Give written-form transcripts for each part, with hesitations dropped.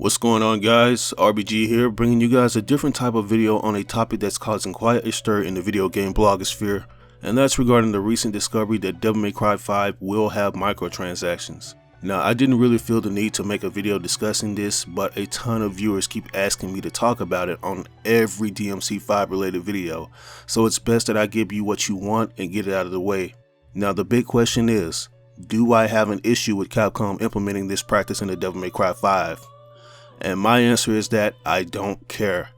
What's going on, guys? RBG here, bringing you guys a different type of video on a topic that's causing quite a stir in the video game blogosphere, and that's regarding the recent discovery that Devil May Cry 5 will have microtransactions. Now, I didn't really feel the need to make a video discussing this, but a ton of viewers keep asking me to talk about it on every DMC5 related video, so it's best that I give you what you want and get it out of the way. Now, the big question is, do I have an issue with Capcom implementing this practice in the Devil May Cry 5? And my answer is that I don't care.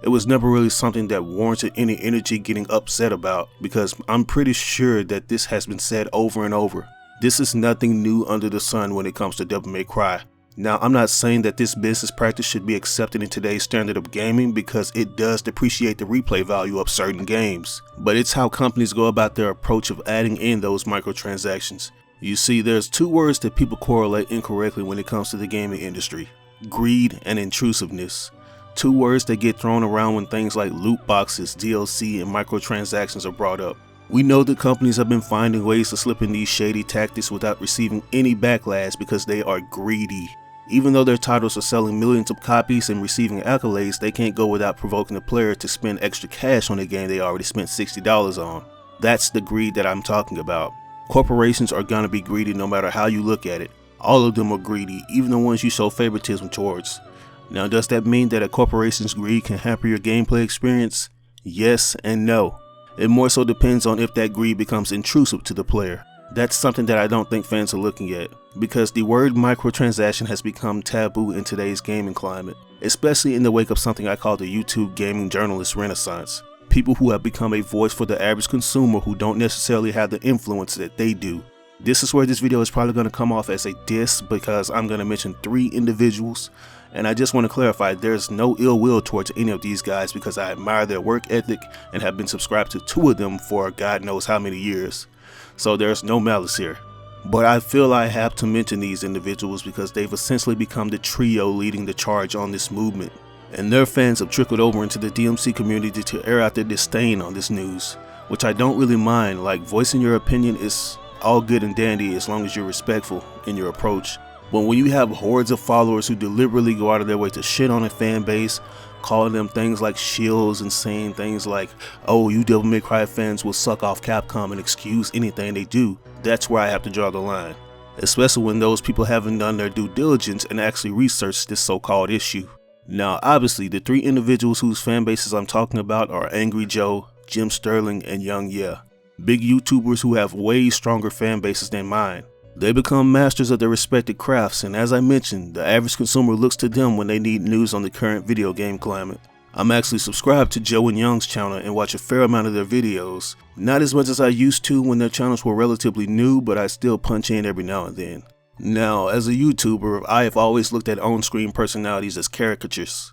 It was never really something that warranted any energy getting upset about, because I'm pretty sure that this has been said over and over. This is nothing new under the sun when it comes to Devil May Cry. Now, I'm not saying that this business practice should be accepted in today's standard of gaming, because it does depreciate the replay value of certain games. But it's how companies go about their approach of adding in those microtransactions. You see, there's two words that people correlate incorrectly when it comes to the gaming industry: greed and intrusiveness. Two words that get thrown around when things like loot boxes, DLC, and microtransactions are brought up. We know that companies have been finding ways to slip in these shady tactics without receiving any backlash because they are greedy. Even though their titles are selling millions of copies and receiving accolades, they can't go without provoking the player to spend extra cash on a game they already spent $60 on. That's the greed that I'm talking about. Corporations are gonna be greedy no matter how you look at it. All of them are greedy, even the ones you show favoritism towards. Now, does that mean that a corporation's greed can hamper your gameplay experience? Yes and no. It more so depends on if that greed becomes intrusive to the player. That's something that I don't think fans are looking at, because the word microtransaction has become taboo in today's gaming climate, especially in the wake of something I call the YouTube gaming journalist renaissance. People who have become a voice for the average consumer who don't necessarily have the influence that they do. This is where this video is probably going to come off as a diss, because I'm going to mention 3 individuals, and I just want to clarify there's no ill will towards any of these guys, because I admire their work ethic and have been subscribed to 2 of them for God knows how many years. So there's no malice here. But I feel I have to mention these individuals because they've essentially become the trio leading the charge on this movement, and their fans have trickled over into the DMC community to air out their disdain on this news, which I don't really mind. Like, voicing your opinion is all good and dandy as long as you're respectful in your approach. But when you have hordes of followers who deliberately go out of their way to shit on a fan base, calling them things like shills and saying things like, oh, you Devil May Cry fans will suck off Capcom and excuse anything they do, that's where I have to draw the line. Especially when those people haven't done their due diligence and actually researched this so-called issue. Now, obviously, the 3 individuals whose fan bases I'm talking about are Angry Joe, Jim Sterling, and YongYea. Big YouTubers who have way stronger fan bases than mine. They become masters of their respected crafts, and as I mentioned, the average consumer looks to them when they need news on the current video game climate. I'm actually subscribed to Joe and Young's channel and watch a fair amount of their videos. Not as much as I used to when their channels were relatively new, but I still punch in every now and then. Now, as a YouTuber, I have always looked at on-screen personalities as caricatures.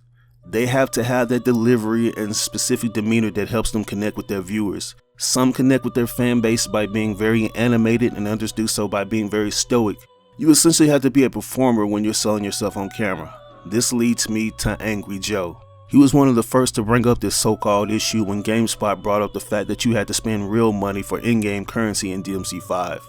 They have to have that delivery and specific demeanor that helps them connect with their viewers. Some connect with their fan base by being very animated, and others do so by being very stoic. You essentially have to be a performer when you're selling yourself on camera. This leads me to Angry Joe. He was one of the first to bring up this so-called issue when GameSpot brought up the fact that you had to spend real money for in-game currency in DMC5.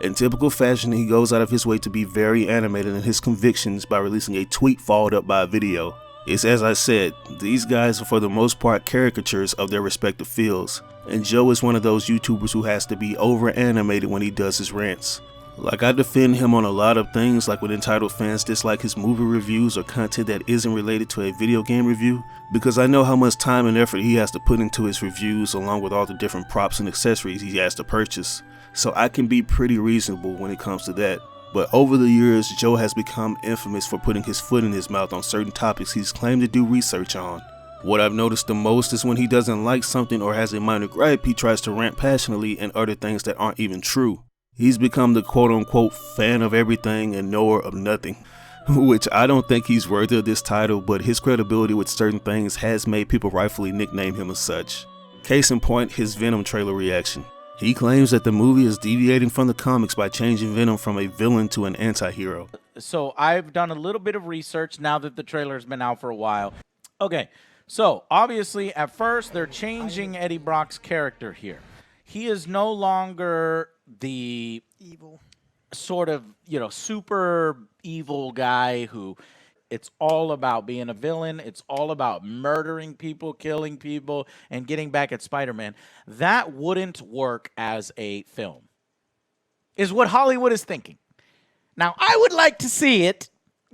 In typical fashion, he goes out of his way to be very animated in his convictions by releasing a tweet followed up by a video. It's as I said, these guys are for the most part caricatures of their respective fields, and Joe is one of those YouTubers who has to be over animated when he does his rants. Like, I defend him on a lot of things, like when entitled fans dislike his movie reviews or content that isn't related to a video game review, because I know how much time and effort he has to put into his reviews, along with all the different props and accessories he has to purchase. So I can be pretty reasonable when it comes to that. But over the years, Joe has become infamous for putting his foot in his mouth on certain topics he's claimed to do research on. What I've noticed the most is when he doesn't like something or has a minor gripe, he tries to rant passionately and utter things that aren't even true. He's become the quote-unquote fan of everything and knower of nothing, which I don't think he's worthy of this title, but his credibility with certain things has made people rightfully nickname him as such. Case in point, his Venom trailer reaction. He claims that the movie is deviating from the comics by changing Venom from a villain to an anti-hero. So I've done a little bit of research now that the trailer has been out for a while. Okay, so obviously at first they're changing Eddie Brock's character here. He is no longer the evil sort of, super evil guy who It's all about being a villain. It's all about murdering people, killing people, and getting back at Spider-Man. That wouldn't work as a film, is what Hollywood is thinking. Now, I would like to see it,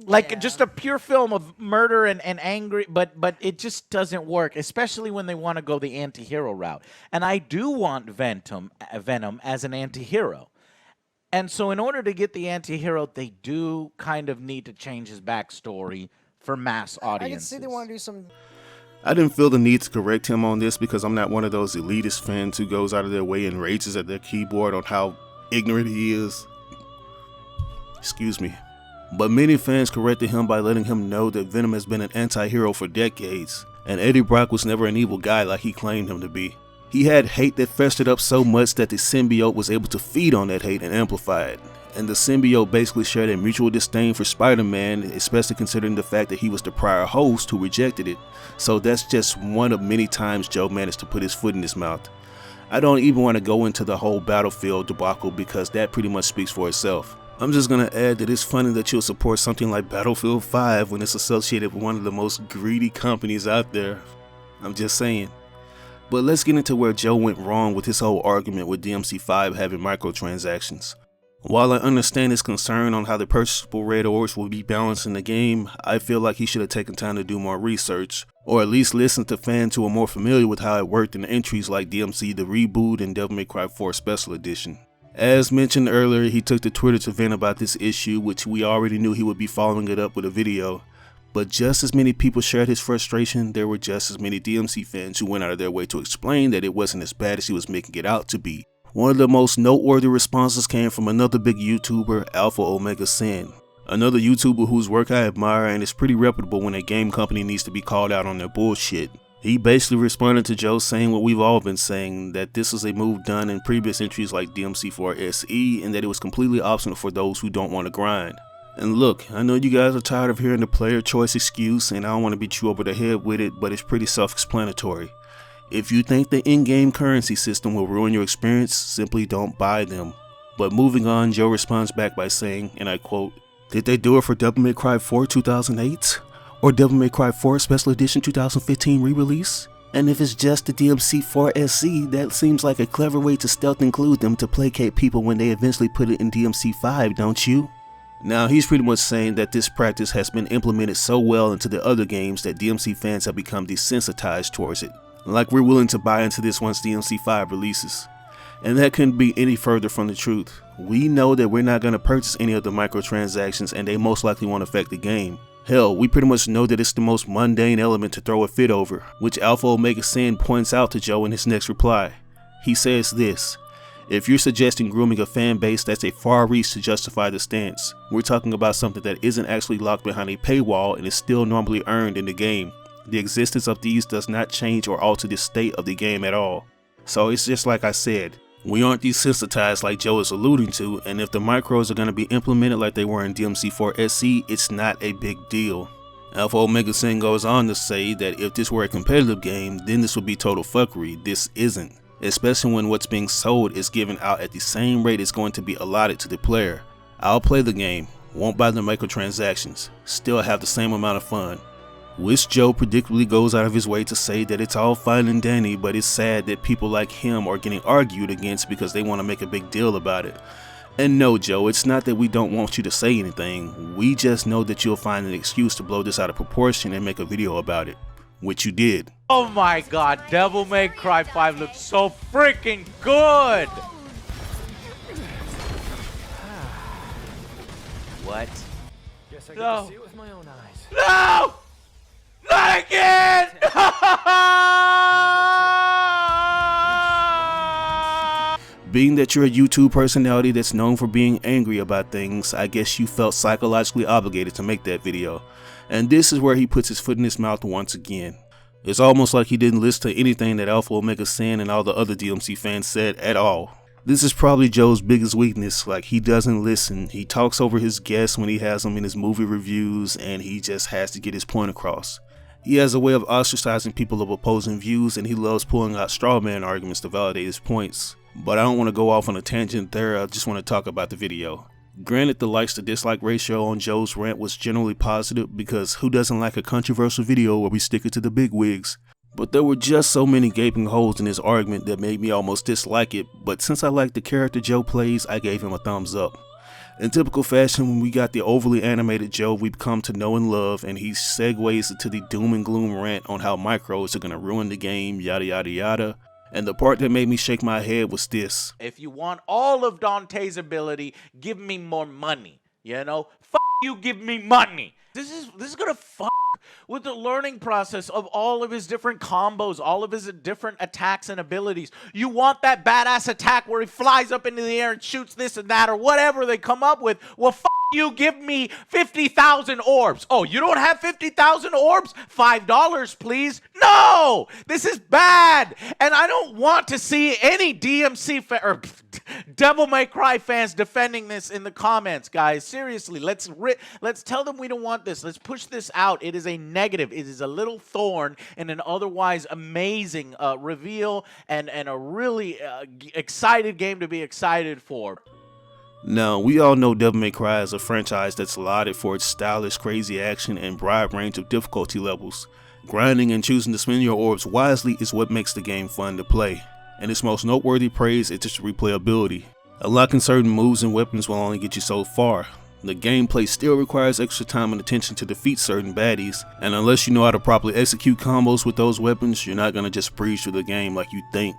like just a pure film of murder and angry, but it just doesn't work, especially when they want to go the anti-hero route. And I do want Venom as an anti-hero. And so in order to get the anti-hero, they do kind of need to change his backstory for mass audiences. I can see they want to do some... I didn't feel the need to correct him on this because I'm not one of those elitist fans who goes out of their way and rages at their keyboard on how ignorant he is. Excuse me. But many fans corrected him by letting him know that Venom has been an anti-hero for decades, and Eddie Brock was never an evil guy like he claimed him to be. He had hate that festered up so much that the symbiote was able to feed on that hate and amplify it. And the symbiote basically shared a mutual disdain for Spider-Man, especially considering the fact that he was the prior host who rejected it. So that's just one of many times Joe managed to put his foot in his mouth. I don't even want to go into the whole Battlefield debacle because that pretty much speaks for itself. I'm just going to add that it's funny that you'll support something like Battlefield 5 when it's associated with one of the most greedy companies out there. I'm just saying. But let's get into where Joe went wrong with his whole argument with DMC5 having microtransactions. While I understand his concern on how the purchasable red orbs will be balanced in the game, I feel like he should have taken time to do more research, or at least listen to fans who are more familiar with how it worked in entries like DMC The Reboot and Devil May Cry 4 Special Edition. As mentioned earlier, he took to Twitter to vent about this issue, which we already knew he would be following it up with a video. But just as many people shared his frustration, there were just as many DMC fans who went out of their way to explain that it wasn't as bad as he was making it out to be. One of the most noteworthy responses came from another big YouTuber, AlphaOmegaSin. Another YouTuber whose work I admire and is pretty reputable when a game company needs to be called out on their bullshit. He basically responded to Joe saying what we've all been saying, that this is a move done in previous entries like DMC4 SE and that it was completely optional for those who don't want to grind. And look, I know you guys are tired of hearing the player choice excuse and I don't want to beat you over the head with it, but it's pretty self-explanatory. If you think the in-game currency system will ruin your experience, simply don't buy them. But moving on, Joe responds back by saying, and I quote, "Did they do it for Devil May Cry 4 2008? Or Devil May Cry 4 Special Edition 2015 re-release? And if it's just the DMC4 SE, that seems like a clever way to stealth include them to placate people when they eventually put it in DMC5, don't you?" Now he's pretty much saying that this practice has been implemented so well into the other games that DMC fans have become desensitized towards it. Like we're willing to buy into this once DMC5 releases. And that couldn't be any further from the truth. We know that we're not going to purchase any of the microtransactions and they most likely won't affect the game. Hell, we pretty much know that it's the most mundane element to throw a fit over, which AlphaOmegaSin points out to Joe in his next reply. He says this: "If you're suggesting grooming a fan base, that's a far reach to justify the stance. We're talking about something that isn't actually locked behind a paywall and is still normally earned in the game. The existence of these does not change or alter the state of the game at all. So it's just like I said, we aren't desensitized like Joe is alluding to, and if the micros are going to be implemented like they were in DMC4 SE, it's not a big deal." AlphaOmegaSin goes on to say that if this were a competitive game, then this would be total fuckery. This isn't. Especially when what's being sold is given out at the same rate it's going to be allotted to the player. I'll play the game, won't buy the microtransactions, still have the same amount of fun. Which Joe predictably goes out of his way to say that it's all fine and dandy, but it's sad that people like him are getting argued against because they want to make a big deal about it. And no, Joe, it's not that we don't want you to say anything, we just know that you'll find an excuse to blow this out of proportion and make a video about it. Which you did. Oh my god, Devil May Cry 5 looks so freaking good! What? Guess I No. got to see it with my own eyes. No! Not again! Being that you're a YouTube personality that's known for being angry about things, I guess you felt psychologically obligated to make that video. And this is where he puts his foot in his mouth once again. It's almost like he didn't listen to anything that AlphaOmegaSin and all the other DMC fans said at all. This is probably Joe's biggest weakness, like he doesn't listen, he talks over his guests when he has them in his movie reviews and he just has to get his point across. He has a way of ostracizing people of opposing views and he loves pulling out straw man arguments to validate his points. But I don't want to go off on a tangent there, I just want to talk about the video. Granted, the likes to dislike ratio on Joe's rant was generally positive because who doesn't like a controversial video where we stick it to the big wigs? But there were just so many gaping holes in his argument that made me almost dislike it, but since I liked the character Joe plays, I gave him a thumbs up. In typical fashion, when we got the overly animated Joe we've come to know and love, and he segues into the doom and gloom rant on how micros are gonna ruin the game, yada yada yada. And the part that made me shake my head was this. If you want all of Dante's ability, give me more money. You know? Fuck you, give me money. This is gonna fuck with the learning process of all of his different combos, all of his different attacks and abilities. You want that badass attack where he flies up into the air and shoots this and that or whatever they come up with. Well, fuck you, give me 50,000 orbs. Oh, you don't have 50,000 orbs? $5, please. No! This is bad! And I don't want to see any DMC or Devil May Cry fans defending this in the comments, guys. Seriously, let's tell them we don't want this. Let's push this out. It is a negative. It is a little thorn in an otherwise amazing reveal and a really excited game to be excited for. Now, we all know Devil May Cry is a franchise that's lauded for its stylish, crazy action and broad range of difficulty levels. Grinding and choosing to spend your orbs wisely is what makes the game fun to play, and its most noteworthy praise is its replayability. Unlocking certain moves and weapons will only get you so far. The gameplay still requires extra time and attention to defeat certain baddies, and unless you know how to properly execute combos with those weapons, you're not gonna just breeze through the game like you think.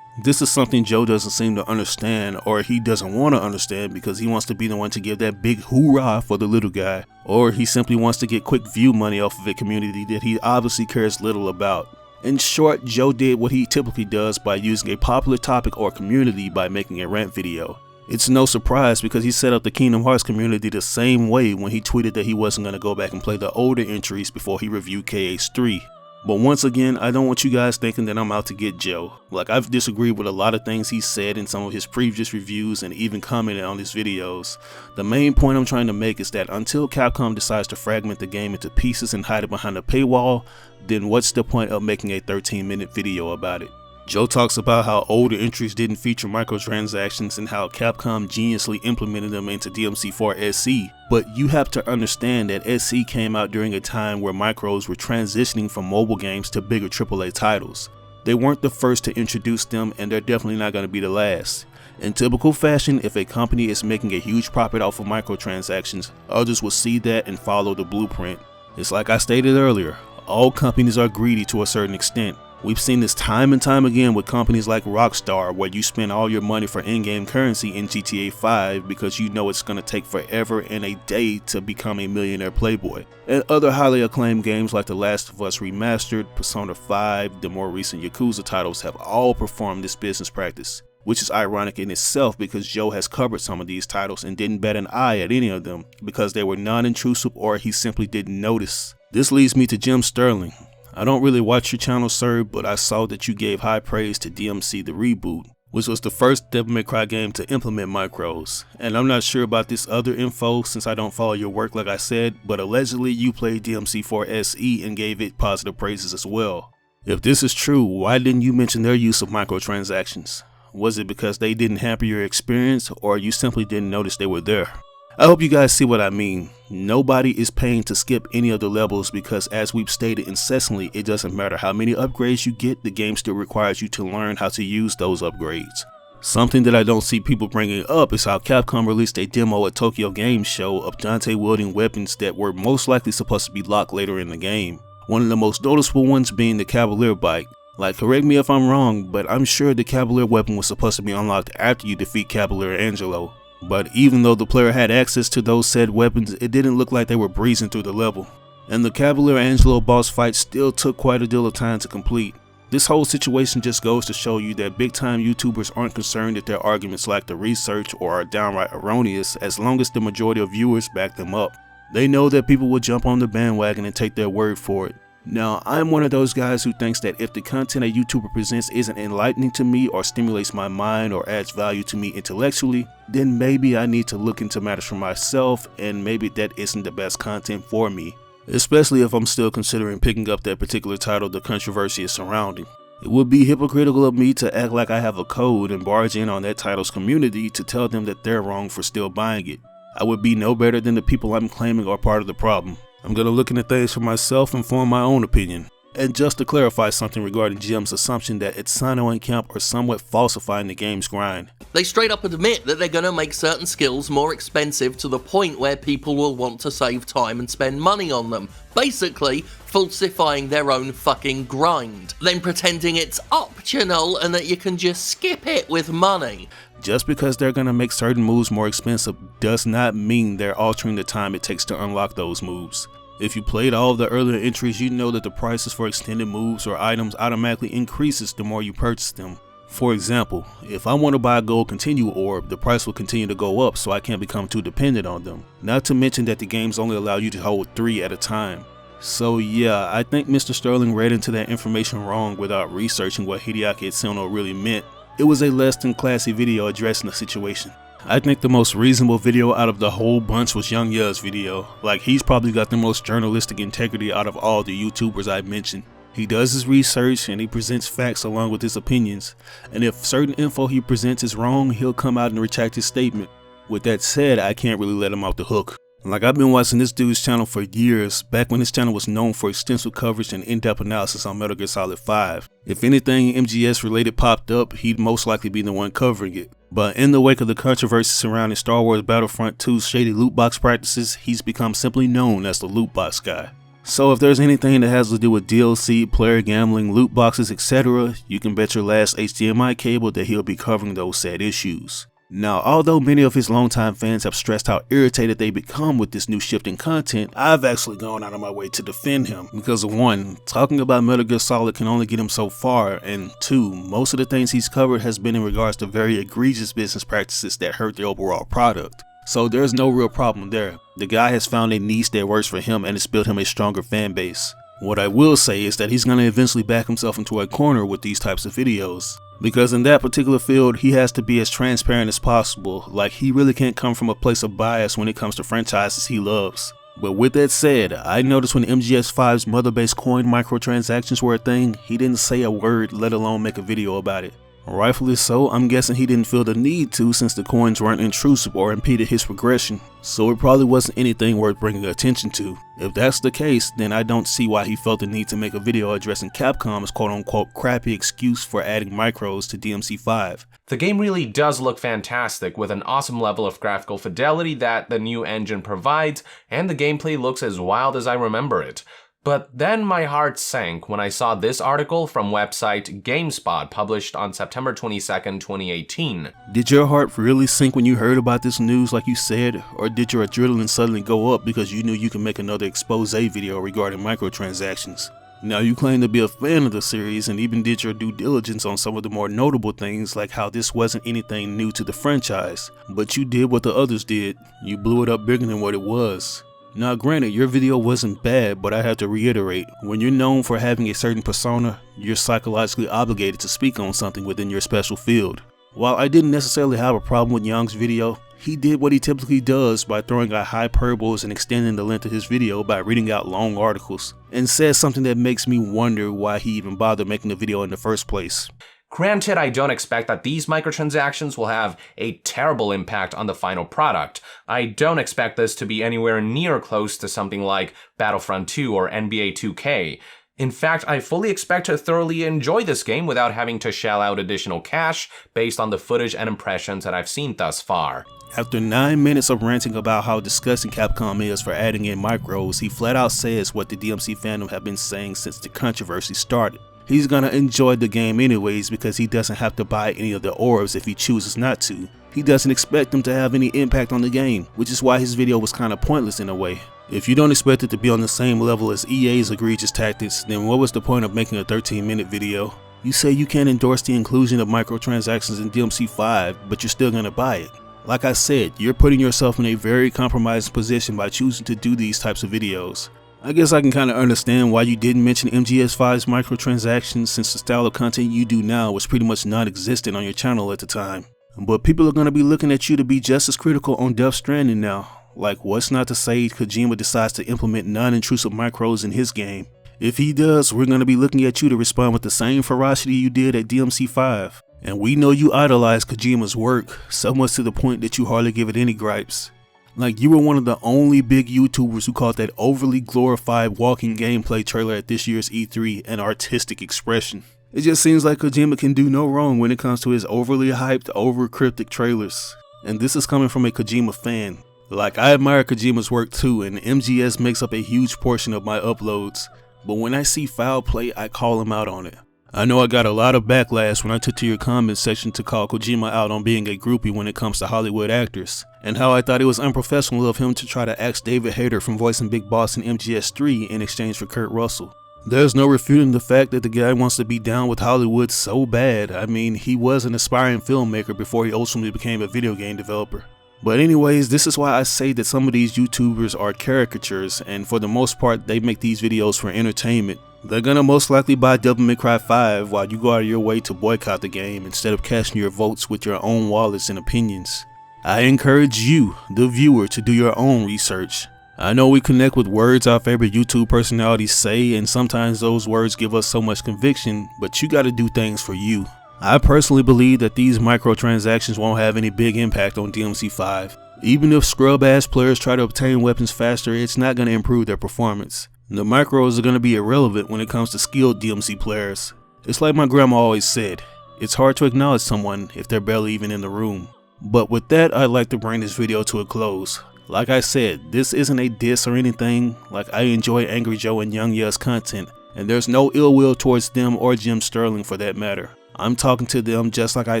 This is something Joe doesn't seem to understand, or he doesn't want to understand because he wants to be the one to give that big hoorah for the little guy, or he simply wants to get quick view money off of a community that he obviously cares little about. In short, Joe did what he typically does by using a popular topic or community by making a rant video. It's no surprise because he set up the Kingdom Hearts community the same way when he tweeted that he wasn't going to go back and play the older entries before he reviewed KH3. But once again, I don't want you guys thinking that I'm out to get Joe. Like, I've disagreed with a lot of things he said in some of his previous reviews and even commented on his videos. The main point I'm trying to make is that until Capcom decides to fragment the game into pieces and hide it behind a paywall, then what's the point of making a 13-minute video about it? Joe talks about how older entries didn't feature microtransactions and how Capcom geniusly implemented them into DMC4 SE, but you have to understand that SE came out during a time where micros were transitioning from mobile games to bigger AAA titles. They weren't the first to introduce them, and they're definitely not going to be the last. In typical fashion, if a company is making a huge profit off of microtransactions, others will see that and follow the blueprint. It's like I stated earlier, all companies are greedy to a certain extent. We've seen this time and time again with companies like Rockstar, where you spend all your money for in-game currency in GTA 5 because you know it's going to take forever and a day to become a millionaire playboy. And other highly acclaimed games like The Last of Us Remastered, Persona 5, the more recent Yakuza titles have all performed this business practice, which is ironic in itself because Joe has covered some of these titles and didn't bat an eye at any of them because they were non-intrusive or he simply didn't notice. This leads me to Jim Sterling. I don't really watch your channel, sir, but I saw that you gave high praise to DMC The Reboot, which was the first Devil May Cry game to implement micros. And I'm not sure about this other info since I don't follow your work like I said, but allegedly you played DMC4 SE and gave it positive praises as well. If this is true, why didn't you mention their use of microtransactions? Was it because they didn't hamper your experience, or you simply didn't notice they were there? I hope you guys see what I mean. Nobody is paying to skip any of the levels because, as we've stated incessantly, it doesn't matter how many upgrades you get, the game still requires you to learn how to use those upgrades. Something that I don't see people bringing up is how Capcom released a demo at Tokyo Game Show of Dante wielding weapons that were most likely supposed to be locked later in the game. One of the most noticeable ones being the Cavalier bike. Like, correct me if I'm wrong, but I'm sure the Cavalier weapon was supposed to be unlocked after you defeat Cavalier Angelo. But even though the player had access to those said weapons, it didn't look like they were breezing through the level. And the Cavalier Angelo boss fight still took quite a deal of time to complete. This whole situation just goes to show you that big time YouTubers aren't concerned if their arguments lack the research or are downright erroneous as long as the majority of viewers back them up. They know that people will jump on the bandwagon and take their word for it. Now, I'm one of those guys who thinks that if the content a YouTuber presents isn't enlightening to me or stimulates my mind or adds value to me intellectually, then maybe I need to look into matters for myself, and maybe that isn't the best content for me, especially if I'm still considering picking up that particular title the controversy is surrounding. It would be hypocritical of me to act like I have a code and barge in on that title's community to tell them that they're wrong for still buying it. I would be no better than the people I'm claiming are part of the problem. I'm gonna look into things for myself and form my own opinion. And just to clarify something regarding Jim's assumption that Insano and Camp are somewhat falsifying the game's grind. They straight up admit that they're going to make certain skills more expensive to the point where people will want to save time and spend money on them. Basically, falsifying their own fucking grind. Then pretending it's optional and that you can just skip it with money. Just because they're gonna make certain moves more expensive does not mean they're altering the time it takes to unlock those moves. If you played all of the earlier entries, you know that the prices for extended moves or items automatically increases the more you purchase them. For example, if I want to buy a gold continue orb, the price will continue to go up so I can't become too dependent on them. Not to mention that the games only allow you to hold 3 at a time. So yeah, I think Mr. Sterling read into that information wrong without researching what Hideaki Itsuno really meant. It was a less than classy video addressing the situation. I think the most reasonable video out of the whole bunch was YongYea's video. Like, he's probably got the most journalistic integrity out of all the YouTubers I mentioned. He does his research and he presents facts along with his opinions. And if certain info he presents is wrong, he'll come out and retract his statement. With that said, I can't really let him off the hook. Like, I've been watching this dude's channel for years, back when his channel was known for extensive coverage and in-depth analysis on Metal Gear Solid 5. If anything MGS related popped up, he'd most likely be the one covering it. But in the wake of the controversy surrounding Star Wars Battlefront 2's shady loot box practices, he's become simply known as the loot box guy. So if there's anything that has to do with DLC, player gambling, loot boxes, etc., you can bet your last HDMI cable that he'll be covering those said issues. Now, although many of his longtime fans have stressed how irritated they become with this new shift in content, I've actually gone out of my way to defend him because 1, talking about Metal Gear Solid can only get him so far, and 2, most of the things he's covered has been in regards to very egregious business practices that hurt the overall product. So there's no real problem there. The guy has found a niche that works for him and it's built him a stronger fan base. What I will say is that he's going to eventually back himself into a corner with these types of videos. Because in that particular field, he has to be as transparent as possible. Like, he really can't come from a place of bias when it comes to franchises he loves. But with that said, I noticed when MGS5's mother-based coin microtransactions were a thing, he didn't say a word, let alone make a video about it. Rightfully so, I'm guessing he didn't feel the need to since the coins weren't intrusive or impeded his progression, so it probably wasn't anything worth bringing attention to. If that's the case, then I don't see why he felt the need to make a video addressing Capcom's quote-unquote crappy excuse for adding micros to DMC5. The game really does look fantastic, with an awesome level of graphical fidelity that the new engine provides, and the gameplay looks as wild as I remember it. But then my heart sank when I saw this article from website GameSpot published on September 22nd, 2018. Did your heart really sink when you heard about this news like you said, or did your adrenaline suddenly go up because you knew you could make another expose video regarding microtransactions? Now, you claim to be a fan of the series and even did your due diligence on some of the more notable things, like how this wasn't anything new to the franchise, but you did what the others did. You blew it up bigger than what it was. Now granted, your video wasn't bad, but I have to reiterate, when you're known for having a certain persona, you're psychologically obligated to speak on something within your special field. While I didn't necessarily have a problem with Young's video, he did what he typically does by throwing out hyperboles and extending the length of his video by reading out long articles, and says something that makes me wonder why he even bothered making the video in the first place. Granted, I don't expect that these microtransactions will have a terrible impact on the final product. I don't expect this to be anywhere near close to something like Battlefront 2 or NBA 2K. In fact, I fully expect to thoroughly enjoy this game without having to shell out additional cash based on the footage and impressions that I've seen thus far. After 9 minutes of ranting about how disgusting Capcom is for adding in micros, he flat out says what the DMC fandom have been saying since the controversy started. He's gonna enjoy the game anyways because he doesn't have to buy any of the orbs if he chooses not to. He doesn't expect them to have any impact on the game, which is why his video was kinda pointless in a way. If you don't expect it to be on the same level as EA's egregious tactics, then what was the point of making a 13-minute video? You say you can't endorse the inclusion of microtransactions in DMC5, but you're still gonna buy it. Like I said, you're putting yourself in a very compromised position by choosing to do these types of videos. I guess I can kinda understand why you didn't mention MGS5's microtransactions since the style of content you do now was pretty much non-existent on your channel at the time. But people are gonna be looking at you to be just as critical on Death Stranding now. Like, what's not to say Kojima decides to implement non-intrusive micros in his game? If he does, we're gonna be looking at you to respond with the same ferocity you did at DMC5. And we know you idolize Kojima's work, so much to the point that you hardly give it any gripes. Like, you were one of the only big YouTubers who called that overly glorified walking gameplay trailer at this year's E3 an artistic expression. It just seems like Kojima can do no wrong when it comes to his overly hyped, over-cryptic trailers. And this is coming from a Kojima fan. Like, I admire Kojima's work too, and MGS makes up a huge portion of my uploads. But when I see foul play, I call him out on it. I know I got a lot of backlash when I took to your comment section to call Kojima out on being a groupie when it comes to Hollywood actors, and how I thought it was unprofessional of him to try to axe David Hayter from voicing Big Boss in MGS3 in exchange for Kurt Russell. There's no refuting the fact that the guy wants to be down with Hollywood so bad. I mean, he was an aspiring filmmaker before he ultimately became a video game developer. But anyways, this is why I say that some of these YouTubers are caricatures, and for the most part they make these videos for entertainment. They're gonna most likely buy Devil May Cry 5 while you go out of your way to boycott the game instead of casting your votes with your own wallets and opinions. I encourage you, the viewer, to do your own research. I know we connect with words our favorite YouTube personalities say, and sometimes those words give us so much conviction, but you gotta do things for you. I personally believe that these microtransactions won't have any big impact on DMC5. Even if scrub-ass players try to obtain weapons faster, it's not gonna improve their performance. The micros are going to be irrelevant when it comes to skilled DMC players. It's like my grandma always said, it's hard to acknowledge someone if they're barely even in the room. But with that, I'd like to bring this video to a close. Like I said, this isn't a diss or anything. Like, I enjoy Angry Joe and YongYea's content, and there's no ill will towards them or Jim Sterling for that matter. I'm talking to them just like I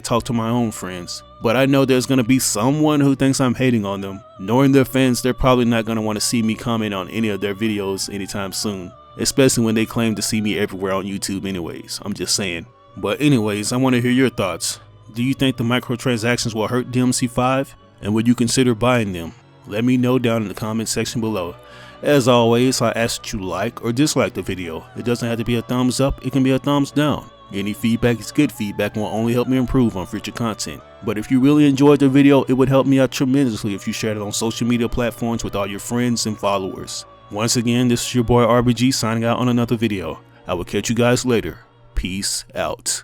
talk to my own friends. But I know there's gonna be someone who thinks I'm hating on them. Knowing their fans, they're probably not gonna want to see me comment on any of their videos anytime soon. Especially when they claim to see me everywhere on YouTube anyways, I'm just saying. But anyways, I want to hear your thoughts. Do you think the microtransactions will hurt DMC5? And would you consider buying them? Let me know down in the comment section below. As always, I ask that you like or dislike the video. It doesn't have to be a thumbs up, it can be a thumbs down. Any feedback is good feedback and will only help me improve on future content. But if you really enjoyed the video, it would help me out tremendously if you shared it on social media platforms with all your friends and followers. Once again, this is your boy RBG signing out on another video. I will catch you guys later. Peace out.